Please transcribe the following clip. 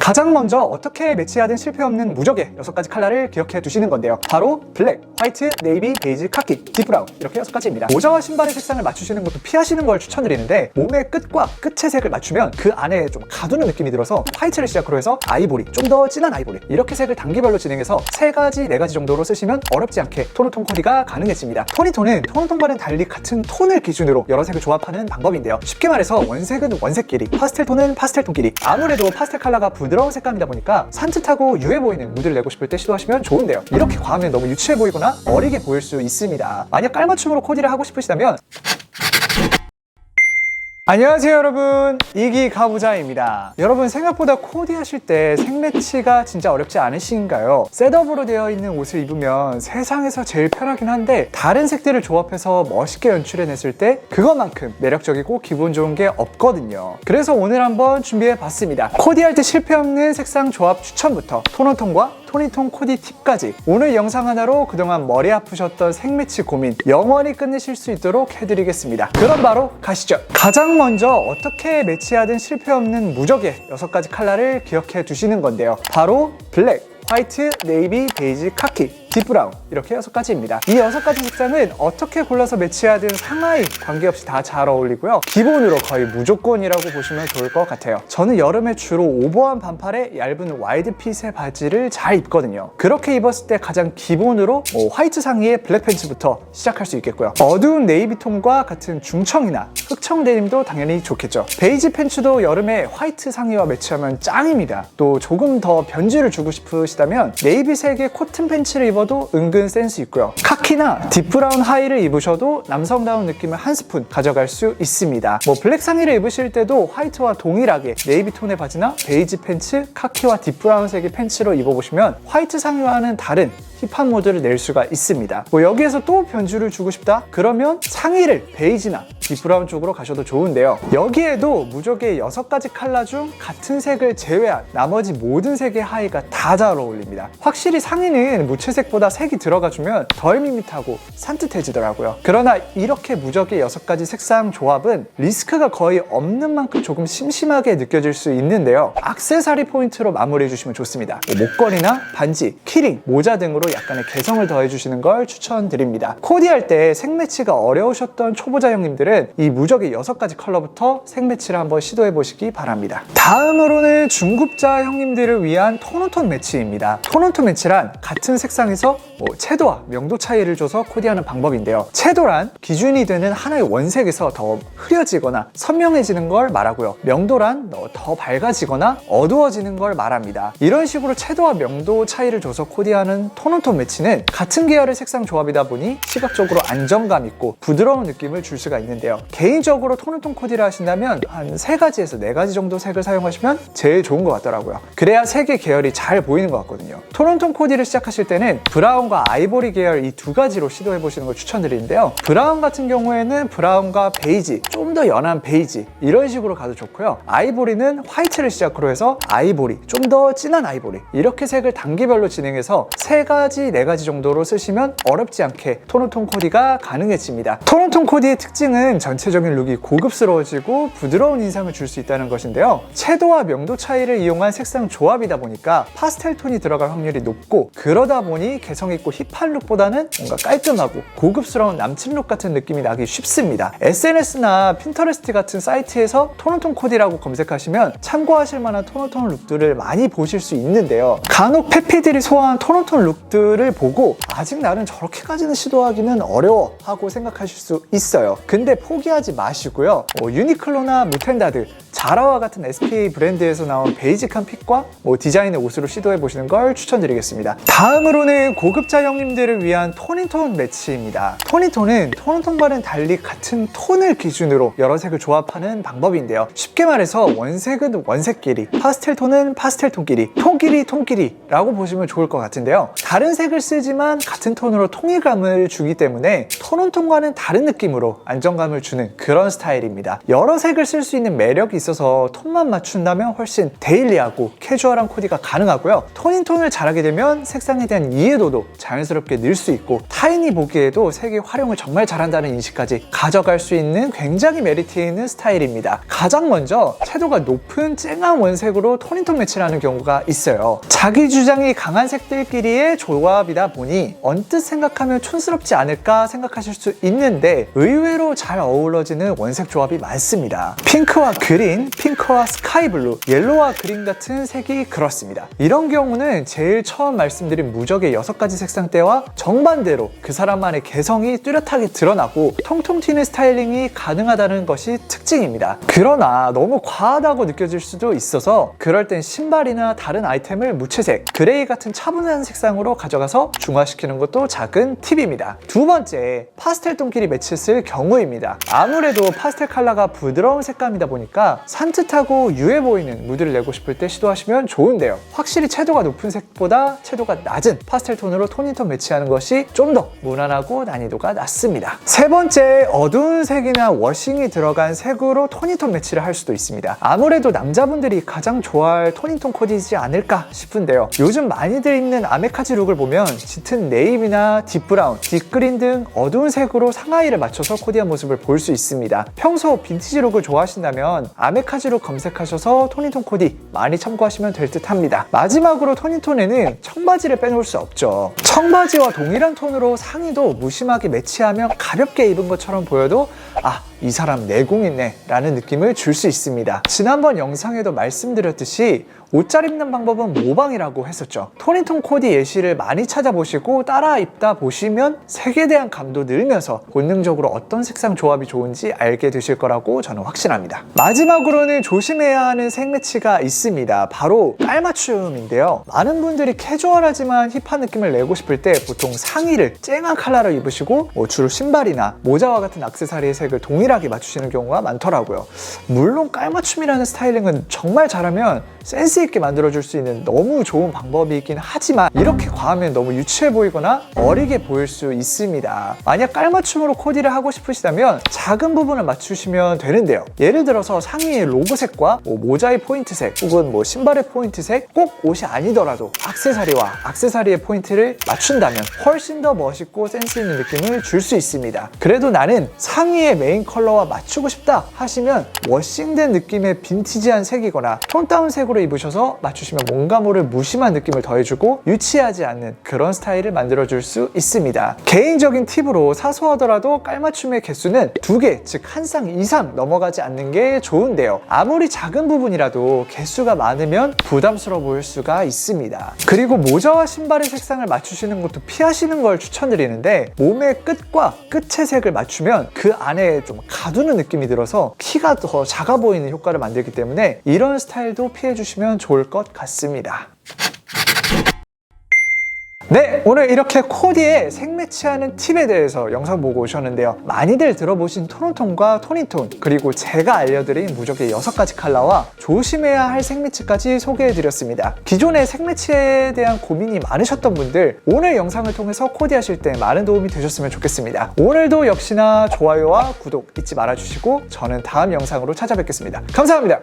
가장 먼저 어떻게 매치하든 실패 없는 무적의 6가지 컬러를 기억해 두시는 건데요. 바로 블랙, 화이트, 네이비, 베이지, 카키, 딥브라운 이렇게 6가지입니다. 모자와 신발의 색상을 맞추시는 것도 피하시는 걸 추천드리는데 몸의 끝과 끝의 색을 맞추면 그 안에 좀 가두는 느낌이 들어서 화이트를 시작으로 해서 아이보리, 좀 더 진한 아이보리 이렇게 색을 단계별로 진행해서 3가지, 4가지 정도로 쓰시면 어렵지 않게 톤오톤 코디가 가능해집니다. 토니톤은 톤오톤과는 달리 같은 톤을 기준으로 여러 색을 조합하는 방법인데요. 쉽게 말해서 원색은 원색끼리, 파스텔톤은 파스텔톤끼리. 아무래도 파스텔 컬러가 부드러운 색감이다 보니까 산뜻하고 유해 보이는 무드를 내고 싶을 때 시도하시면 좋은데요. 이렇게 과하면 너무 유치해 보이거나 어리게 보일 수 있습니다. 만약 깔맞춤으로 코디를 하고 싶으시다면 안녕하세요 여러분, 이기가부자입니다. 여러분 생각보다 코디하실 때 색매치가 진짜 어렵지 않으신가요? 셋업으로 되어 있는 옷을 입으면 세상에서 제일 편하긴 한데 다른 색들을 조합해서 멋있게 연출해냈을 때 그것만큼 매력적이고 기분 좋은 게 없거든요. 그래서 오늘 한번 준비해봤습니다. 코디할 때 실패 없는 색상 조합 추천부터 톤오톤과 토니톤 코디 팁까지 오늘 영상 하나로 그동안 머리 아프셨던 색매치 고민 영원히 끝내실 수 있도록 해드리겠습니다. 그럼 바로 가시죠. 가장 먼저 어떻게 매치하든 실패 없는 무적의 6가지 컬러를 기억해 두시는 건데요. 바로 블랙, 화이트, 네이비, 베이지, 카키, 딥브라운 이렇게 6가지입니다. 이 6가지 색상은 어떻게 골라서 매치하든 상하이 관계없이 다 잘 어울리고요. 기본으로 거의 무조건이라고 보시면 좋을 것 같아요. 저는 여름에 주로 오버한 반팔에 얇은 와이드핏의 바지를 잘 입거든요. 그렇게 입었을 때 가장 기본으로 화이트 상의에 블랙 팬츠부터 시작할 수 있겠고요. 어두운 네이비 톤과 같은 중청이나 흑청 데님도 당연히 좋겠죠. 베이지 팬츠도 여름에 화이트 상의와 매치하면 짱입니다. 또 조금 더 변주를 주고 싶으시다면 네이비색의 코튼 팬츠를 입어도 은근 센스 있고요. 카키나 딥브라운 하의를 입으셔도 남성다운 느낌을 한 스푼 가져갈 수 있습니다. 블랙 상의를 입으실 때도 화이트와 동일하게 네이비 톤의 바지나 베이지 팬츠, 카키와 딥브라운 색의 팬츠로 입어보시면 화이트 상의와는 다른 힙한 모드를 낼 수가 있습니다. 여기에서 또 변주를 주고 싶다? 그러면 상의를 베이지나 딥브라운 쪽으로 가셔도 좋은데요. 여기에도 무적의 6가지 컬러 중 같은 색을 제외한 나머지 모든 색의 하의가 다 잘 어울립니다. 확실히 상의는 무채색보다 색이 들어가주면 덜 밋밋하고 산뜻해지더라고요. 그러나 이렇게 무적의 6가지 색상 조합은 리스크가 거의 없는 만큼 조금 심심하게 느껴질 수 있는데요. 액세서리 포인트로 마무리해 주시면 좋습니다. 목걸이나 반지, 키링, 모자 등으로 약간의 개성을 더해주시는 걸 추천드립니다. 코디할 때 색매치가 어려우셨던 초보자 형님들은 이 무적의 6가지 컬러부터 색매치를 한번 시도해보시기 바랍니다. 다음으로는 중급자 형님들을 위한 톤오톤 매치입니다. 톤오톤 매치란 같은 색상에서 채도와 명도 차이를 줘서 코디하는 방법인데요. 채도란 기준이 되는 하나의 원색에서 더 흐려지거나 선명해지는 걸 말하고요. 명도란 더 밝아지거나 어두워지는 걸 말합니다. 이런 식으로 채도와 명도 차이를 줘서 코디하는 톤오톤 매치는 같은 계열의 색상 조합이다 보니 시각적으로 안정감 있고 부드러운 느낌을 줄 수가 있는데요. 개인적으로 톤오톤 코디를 하신다면 한 3가지에서 4가지 정도 색을 사용하시면 제일 좋은 것 같더라고요. 그래야 색의 계열이 잘 보이는 것 같거든요. 톤오톤 코디를 시작하실 때는 브라운과 아이보리 계열 이 2가지로 시도해보시는 걸 추천드리는데요. 브라운 같은 경우에는 브라운과 베이지, 좀 더 연한 베이지 이런 식으로 가도 좋고요. 아이보리는 화이트를 시작으로 해서 아이보리, 좀 더 진한 아이보리 이렇게 색을 단계별로 진행해서 3가지, 4가지 정도로 쓰시면 어렵지 않게 톤오톤 코디가 가능해집니다. 톤오톤 코디의 특징은 전체적인 룩이 고급스러워지고 부드러운 인상을 줄 수 있다는 것인데요. 채도와 명도 차이를 이용한 색상 조합이다 보니까 파스텔 톤이 들어갈 확률이 높고 그러다 보니 개성있고 힙한 룩보다는 뭔가 깔끔하고 고급스러운 남친 룩 같은 느낌이 나기 쉽습니다. SNS나 핀터레스트 같은 사이트에서 톤오톤 코디라고 검색하시면 참고하실 만한 톤오톤 룩들을 많이 보실 수 있는데요. 간혹 페피들이 소화한 톤오톤 룩들을 보고 아직 나는 저렇게까지는 시도하기는 어려워 하고 생각하실 수 있어요. 근데 포기하지 마시고요. 유니클로나 무텐다드, 자라와 같은 SPA 브랜드에서 나온 베이직한 핏과 디자인의 옷으로 시도해보시는 걸 추천드리겠습니다. 다음으로는 고급자 형님들을 위한 토니톤 매치입니다. 토니톤은 톤오톤과는 달리 같은 톤을 기준으로 여러 색을 조합하는 방법인데요. 쉽게 말해서 원색은 원색끼리, 파스텔톤은 파스텔톤끼리, 톤끼리 톤끼리라고 보시면 좋을 것 같은데요. 다른 색을 쓰지만 같은 톤으로 통일감을 주기 때문에 톤온톤과는 다른 느낌으로 안정감을 주는 그런 스타일입니다. 여러 색을 쓸 수 있는 매력이 있어서 톤만 맞춘다면 훨씬 데일리하고 캐주얼한 코디가 가능하고요. 톤인톤을 잘하게 되면 색상에 대한 이해도도 자연스럽게 늘 수 있고 타인이 보기에도 색의 활용을 정말 잘한다는 인식까지 가져갈 수 있는 굉장히 메리트 있는 스타일입니다. 가장 먼저 채도가 높은 쨍한 원색으로 톤인톤 매치를 하는 경우가 있어요. 자기 주장이 강한 색들끼리의 조합이다 보니 언뜻 생각하면 촌스럽지 않을까 생각하실 수 있는데 의외로 잘 어우러지는 원색 조합이 많습니다. 핑크와 그린, 핑크와 스카이블루, 옐로우와 그린 같은 색이 그렇습니다. 이런 경우는 제일 처음 말씀드린 무적의 6가지 색상대와 정반대로 그 사람만의 개성이 뚜렷하게 드러나고 통통 튀는 스타일링이 가능하다는 것이 특징입니다. 그러나 너무 과하다고 느껴질 수도 있어서 그럴 땐 신발이나 다른 아이템을 무채색, 그레이 같은 차분한 색상으로 가져가서 중화시키는 것도 작은 팁입니다. 두 번째, 파스텔 톤끼리 매치했을 경우입니다. 아무래도 파스텔 컬러가 부드러운 색감이다 보니까 산뜻하고 유해 보이는 무드를 내고 싶을 때 시도하시면 좋은데요. 확실히 채도가 높은 색보다 채도가 낮은 파스텔 톤으로 톤인톤 매치하는 것이 좀 더 무난하고 난이도가 낮습니다. 세 번째, 어두운 색이나 워싱이 들어간 색으로 톤인톤 매치를 할 수도 있습니다. 아무래도 남자분들이 가장 좋아할 톤인톤 코디이지 않을까 싶은데요. 요즘 많이들 입는 아메카지 룩을 보면 짙은 네이비나 딥브라운, 딥그린 등 어두운 색으로 상하이를 맞춰서 코디한 모습을 볼 수 있습니다. 평소 빈티지 룩을 좋아하신다면 아메카지 룩 검색하셔서 톤인톤 코디 많이 참고하시면 될 듯 합니다. 마지막으로 톤인톤에는 청바지를 빼놓을 수 없죠. 청바지와 동일한 톤으로 상의도 무심하게 매치하면 가볍게 입은 것처럼 보여도 이 사람 내공있네 라는 느낌을 줄 수 있습니다. 지난번 영상에도 말씀드렸듯이 옷 잘 입는 방법은 모방이라고 했었죠. 톤인톤 코디 예시를 많이 찾아보시고 따라 입다 보시면 색에 대한 감도 늘면서 본능적으로 어떤 색상 조합이 좋은지 알게 되실 거라고 저는 확신합니다. 마지막으로는 조심해야 하는 색 매치가 있습니다. 바로 깔맞춤인데요. 많은 분들이 캐주얼하지만 힙한 느낌을 내고 싶을 때 보통 상의를 쨍한 컬러로 입으시고 주로 신발이나 모자와 같은 액세서리의 색을 동일하게 맞추시는 경우가 많더라고요. 물론 깔맞춤이라는 스타일링은 정말 잘하면 센스 있게 만들어줄 수 있는 너무 좋은 방법이긴 하지만 이렇게 과하면 너무 유치해 보이거나 어리게 보일 수 있습니다. 만약 깔맞춤으로 코디를 하고 싶으시다면 작은 부분을 맞추시면 되는데요. 예를 들어서 상의의 로고색과 모자의 포인트색 혹은 신발의 포인트색, 꼭 옷이 아니더라도 액세서리의 포인트를 맞춘다면 훨씬 더 멋있고 센스 있는 느낌을 줄 수 있습니다. 그래도 나는 상의의 메인 컬러와 맞추고 싶다 하시면 워싱된 느낌의 빈티지한 색이거나 톤 다운 색으로 입으셔서 맞추시면 뭔가 모를 무심한 느낌을 더해주고 유치하지 않는 그런 스타일을 만들어줄 수 있습니다. 개인적인 팁으로 사소하더라도 깔맞춤의 개수는 2개, 즉 한 쌍 이상 넘어가지 않는 게 좋은데요. 아무리 작은 부분이라도 개수가 많으면 부담스러워 보일 수가 있습니다. 그리고 모자와 신발의 색상을 맞추시는 것도 피하시는 걸 추천드리는데 몸의 끝과 끝의 색을 맞추면 그 안에 좀 가두는 느낌이 들어서 키가 더 작아 보이는 효과를 만들기 때문에 이런 스타일도 피해주시면 좋을 것 같습니다. 네, 오늘 이렇게 코디에 색 매치하는 팁에 대해서 영상 보고 오셨는데요. 많이들 들어보신 톤온톤과 톤인톤, 그리고 제가 알려드린 무적의 6가지 컬러와 조심해야 할 색 매치까지 소개해드렸습니다. 기존에 색 매치에 대한 고민이 많으셨던 분들, 오늘 영상을 통해서 코디하실 때 많은 도움이 되셨으면 좋겠습니다. 오늘도 역시나 좋아요와 구독 잊지 말아주시고 저는 다음 영상으로 찾아뵙겠습니다. 감사합니다.